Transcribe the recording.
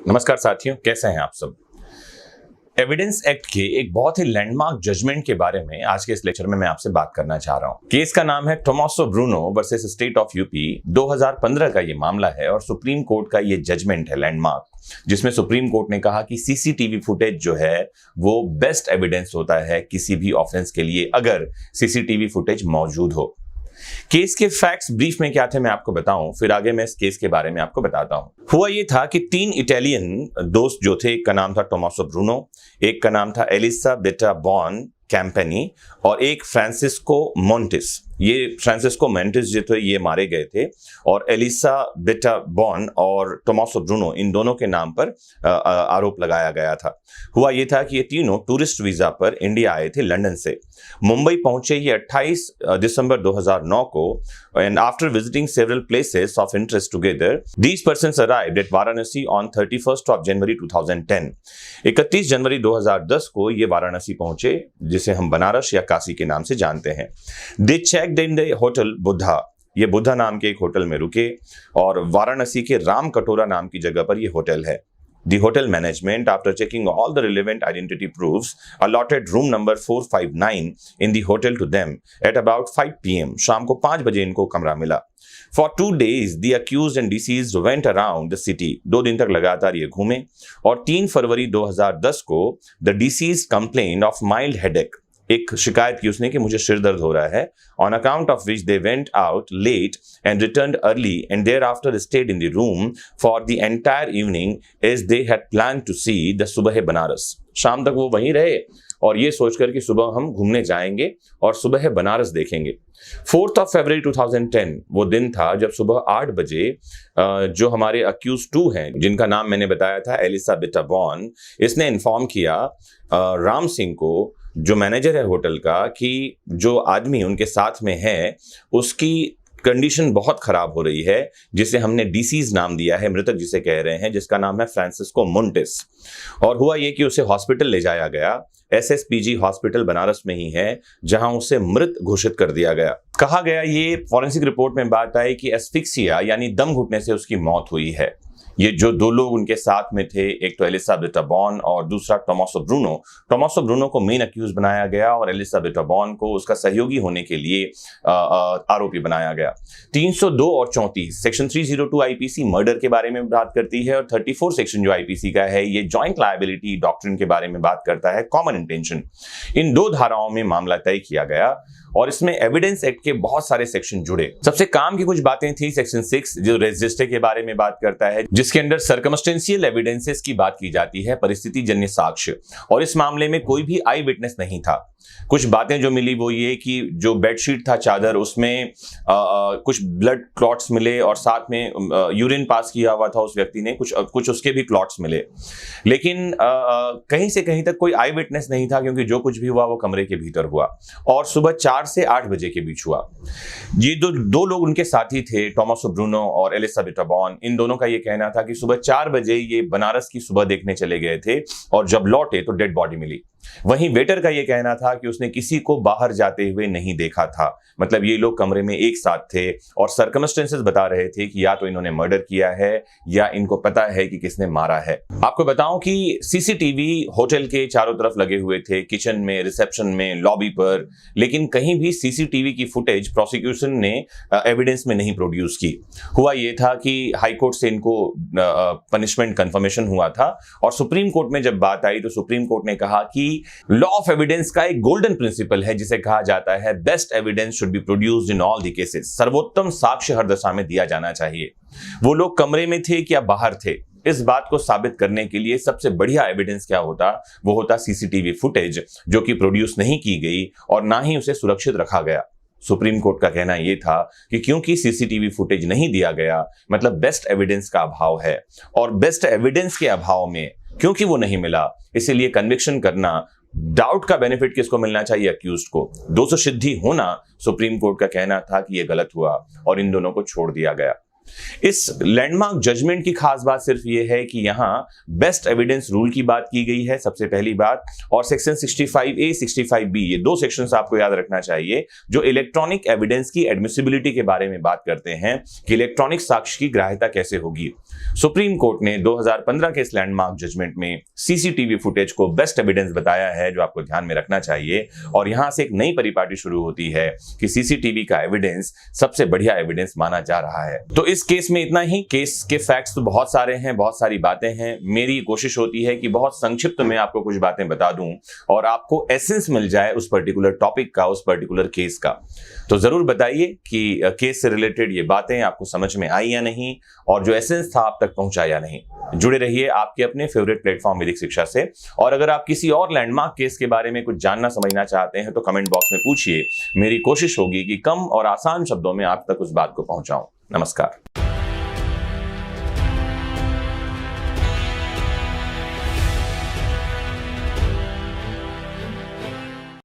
नमस्कार साथियों, कैसे हैं आप सब। एविडेंस एक्ट के एक बहुत ही लैंडमार्क जजमेंट के बारे में आज के इस लेक्चर में मैं आपसे बात करना चाह रहा हूं। केस का नाम है Tommaso Bruno versus state of UP. 2015 का ये मामला है और सुप्रीम कोर्ट का ये जजमेंट है लैंडमार्क, जिसमें सुप्रीम कोर्ट ने कहा कि सीसीटीवी फुटेज जो है वो बेस्ट एविडेंस होता है किसी भी ऑफेंस के लिए, अगर सीसीटीवी फुटेज मौजूद हो। केस के फैक्ट्स ब्रीफ में क्या थे मैं आपको बताऊं, फिर आगे मैं इस केस के बारे में आपको बताता हूं। हुआ ये था कि 3 इटालियन दोस्त जो थे, एक का नाम था टोमासो ब्रूनो, एक का नाम था एलिसाबेटा बॉन कैम्पेनी और एक फ्रांसिस्को मोंटिस। ये फ्रांसिस्को मोंटिस जो थे ये मारे गए थे और एलिसाबेटा बॉन और टोमासो ब्रूनो, इन दोनों के नाम पर आरोप लगाया गया था। हुआ ये था कि ये तीनों टूरिस्ट वीजा पर इंडिया आए थे लंदन से। मुंबई पहुंचे ये 28 दिसंबर 2009 को, and after visiting several places of interest together these persons arrived at Varanasi on 31 of January 2010। 31 जनवरी 2010 को ये वाराणसी पहुंचे, जिसे हम बनारस या काशी के नाम से जानते हैं। They checked in the hotel Buddha, ये बुद्धा नाम के एक होटल में रुके और वाराणसी के राम कटोरा नाम की जगह पर ये होटल है। The hotel management, after checking all the relevant identity proofs, allotted room number 459 in the hotel to them at about 5 p.m. शाम को 5 बजे इनको कमरा मिला। For 2 days, the accused and deceased went around the city. 2 दिन तक लगातार ये घूमे और 3 फरवरी 2010 को the deceased complained of mild headache. एक शिकायत की उसने कि मुझे सिर दर्द हो रहा है, on account of which they went out late and returned early and thereafter stayed in the room for the entire evening as they had planned to see the सुबह बनारस। शाम तक वो वहीं रहे और ये सोचकर कि सुबह हम घूमने जाएंगे और सुबह बनारस देखेंगे। 4 फरवरी 2010 वो दिन था जब सुबह 8 बजे जो हमारे अक्यूज 2 हैं, जिनका नाम मैंने बताया था एलिसाबेटा बॉन, इसने इन्फॉर्म किया राम सिंह को, जो मैनेजर है होटल का, कि जो आदमी उनके साथ में है उसकी कंडीशन बहुत खराब हो रही है, जिसे हमने डिसीज नाम दिया है, मृतक जिसे कह रहे हैं, जिसका नाम है फ्रांसिस्को मोंटिस। और हुआ ये कि उसे हॉस्पिटल ले जाया गया, एसएसपीजी हॉस्पिटल बनारस में ही है, जहां उसे मृत घोषित कर दिया गया। कहा गया, ये फॉरेंसिक रिपोर्ट में बात आई कि एस्फिक्सिया यानी दम घुटने से उसकी मौत हुई है। ये जो 2 लोग उनके साथ में थे, एक तो एलिसाबेटा बॉन और दूसरा टोमासो ब्रूनो। टोमासो ब्रूनो को मेन अक्यूज बनाया गया और एलिसाबेटा बॉन को उसका सहयोगी होने के लिए आरोपी बनाया गया। 302 और 34 सेक्शन 302 आईपीसी मर्डर के बारे में बात करती है और 34 सेक्शन जो आईपीसी का है ये जॉइंट लायबिलिटी डॉक्ट्रिन के बारे में बात करता है, कॉमन इंटेंशन। इन 2 धाराओं में मामला तय किया गया और इसमें एविडेंस एक्ट के बहुत सारे सेक्शन जुड़े। सबसे काम की कुछ बातें थी सेक्शन 6 जो रजिस्टर के बारे में बात करता है, जिसके अंदर सर्कमस्टेंशियल एविडेंसेस की बात की जाती है, परिस्थिति जन्य साक्ष्य। और इस मामले में कोई भी आई विटनेस नहीं था। कुछ बातें जो मिली वो ये कि जो बेडशीट था, चादर, उसमें कुछ ब्लड क्लॉट्स मिले और साथ में यूरिन पास किया हुआ था उस व्यक्ति ने, कुछ उसके भी क्लॉट्स मिले। लेकिन कहीं से कहीं तक कोई आई विटनेस नहीं था, क्योंकि जो कुछ भी हुआ वो कमरे के भीतर हुआ और सुबह 4 से 8 बजे के बीच हुआ। ये दो लोग उनके साथी थे, टोमासो ब्रूनो और एलिसाबेटा बॉन। इन दोनों का ये कहना था कि सुबह 4 बजे ये बनारस की सुबह देखने चले गए थे और जब लौटे तो डेड बॉडी मिली। वहीं वेटर का ये कहना था कि उसने किसी को बाहर जाते हुए नहीं देखा था। मतलब ये लोग कमरे में एक साथ थे और सर्कमस्टेंसेस बता रहे थे कि या तो इन्होंने मर्डर किया है या इनको पता है कि किसने मारा है। आपको बताऊं कि सीसीटीवी होटल के चारों तरफ लगे हुए थे, किचन में, रिसेप्शन में, लॉबी पर, लेकिन कहीं भी सीसीटीवी की फुटेज प्रोसिक्यूशन ने एविडेंस में नहीं प्रोड्यूस की। हुआ ये था कि हाई कोर्ट से इनको पनिशमेंट कंफर्मेशन हुआ था और सुप्रीम कोर्ट में जब बात आई तो सुप्रीम कोर्ट ने कहा कि लॉ ऑफ एविडेंस का एक गोल्डन प्रिंसिपल है, जिसे कहा जाता है best evidence should be produced in all the cases. सर्वोत्तम साक्ष्य हर दशा में दिया जाना चाहिए। वो लोग कमरे में थे क्या बाहर थे, इस बात को साबित करने के लिए सबसे बढ़िया एविडेंस क्या होता, वो होता सीसीटीवी फुटेज, जो कि प्रोड्यूस नहीं की गई और ना ही उसे सुरक्षित रखा गया। सुप्रीम कोर्ट का कहना यह था कि क्योंकि सीसीटीवी फुटेज नहीं दिया गया, मतलब बेस्ट एविडेंस का अभाव है, और बेस्ट एविडेंस के अभाव में क्योंकि वो नहीं मिला, इसीलिए कन्विक्शन करना, डाउट का बेनिफिट किसको मिलना चाहिए, अक्यूज्ड को। 200 सिद्धि होना सुप्रीम कोर्ट का कहना था कि यह गलत हुआ और इन दोनों को छोड़ दिया गया। इस लैंडमार्क जजमेंट की खास बात सिर्फ ये है कि यहां बेस्ट एविडेंस रूल की बात की गई है, सबसे पहली बात, और सेक्शन 65A 65B, ये दो सेक्शंस आपको याद रखना चाहिए जो इलेक्ट्रॉनिक एविडेंस की एडमिसिबिलिटी के बारे में बात करते हैं कि इलेक्ट्रॉनिक साक्ष्य की ग्राह्यता कैसे होगी। सुप्रीम कोर्ट ने 2015 के इस लैंडमार्क जजमेंट में सीसीटीवी फुटेज को बेस्ट एविडेंस बताया है, जो आपको ध्यान में रखना चाहिए। और यहां से एक नई परिपाटी शुरू होती है कि सीसीटीवी का एविडेंस सबसे बढ़िया एविडेंस माना जा रहा है। तो इस केस में इतना ही। केस के फैक्ट्स तो बहुत सारे हैं, बहुत सारी बातें हैं। मेरी कोशिश होती है कि बहुत संक्षिप्त में आपको कुछ बातें बता दूं और आपको एसेंस मिल जाए उस पर्टिकुलर टॉपिक का, उस पर्टिकुलर केस का। तो जरूर बताइए कि केस से रिलेटेड ये बातें आपको समझ में आई या नहीं, और जो एसेंस था आप तक पहुंचा या नहीं। जुड़े रहिए आपके अपने फेवरेट प्लेटफॉर्म वैदिक शिक्षा से। और अगर आप किसी और लैंडमार्क केस के बारे में कुछ जानना समझना चाहते हैं तो कमेंट बॉक्स में पूछिए। मेरी कोशिश होगी कि कम और आसान शब्दों में आप तक उस बात को पहुंचाऊं। नमस्कार।